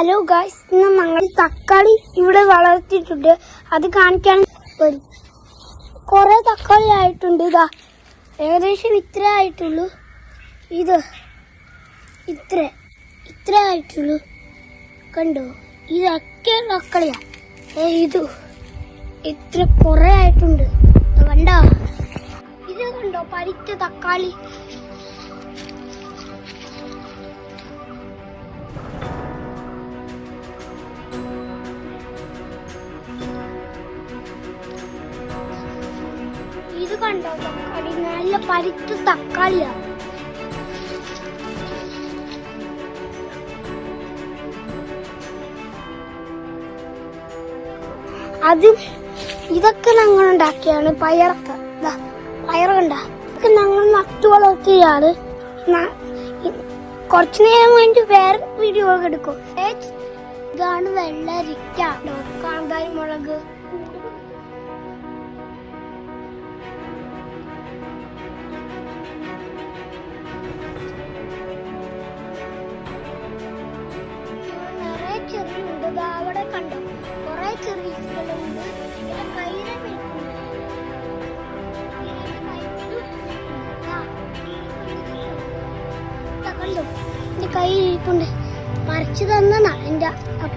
Hello guys, ഇന്ന് ഞങ്ങൾ തക്കാളി ഇവിടെ വളർത്തിയിട്ടുണ്ട്. അത് കാണിക്കാൻ വരും. കുറെ തക്കാളി ആയിട്ടുണ്ട്. ഇതാ ഏകദേശം ഇത്ര ആയിട്ടുള്ളൂ. ഇത്ര ആയിട്ടുള്ളൂ. കണ്ടോ, ഇതൊക്കെ തക്കാളിയാ. ഇത്ര കുറെ ആയിട്ടുണ്ട്. കണ്ടോ, ഇത് കണ്ടോ പഴുത്ത തക്കാളി. ഇത് കണ്ടോ തക്കാളി, നല്ല പഴുത്ത തക്കാളിയാ. ഇതൊക്കെ ഞങ്ങൾ ഉണ്ടാക്കിയാണ്. പയറ് കണ്ട, ഇതൊക്കെ ഞങ്ങൾ നട്ടു വളർത്തിയാണ്. കുറച്ചു നേരം വേണ്ടി വേറെ വീഡിയോ എടുക്കും. ഇതാണ് വെള്ളരിക്ക, കാന്താരി മുളക്. ചെറിയുണ്ട്. അവിടെ കണ്ടോ കുറെ ചെറിയ ഉണ്ട്. കണ്ടോ എന്റെ കയ്യിൽ ഇരിപ്പുണ്ട്. പറിച്ചു തന്നാ എന്റെ അപ്പ.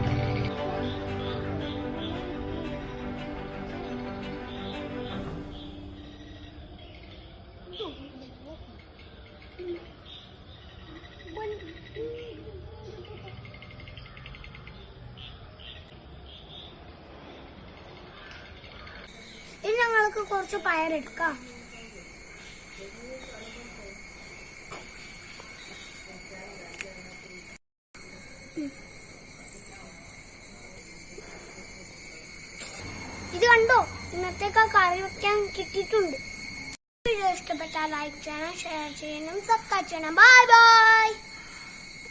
ഇനി ഞങ്ങൾക്ക് കുറച്ച് പയറെടുക്കാം. ഇത് കണ്ടോ, ഇന്നത്തേക്ക് കറി വെക്കാൻ കിട്ടിയിട്ടുണ്ട്. വീഡിയോ ഇഷ്ടപ്പെട്ടാൽ ലൈക്ക് ചെയ്യണം, ഷെയർ ചെയ്യണം, സബ്സ്ക്രൈബ് ചെയ്യണം. Bye bye.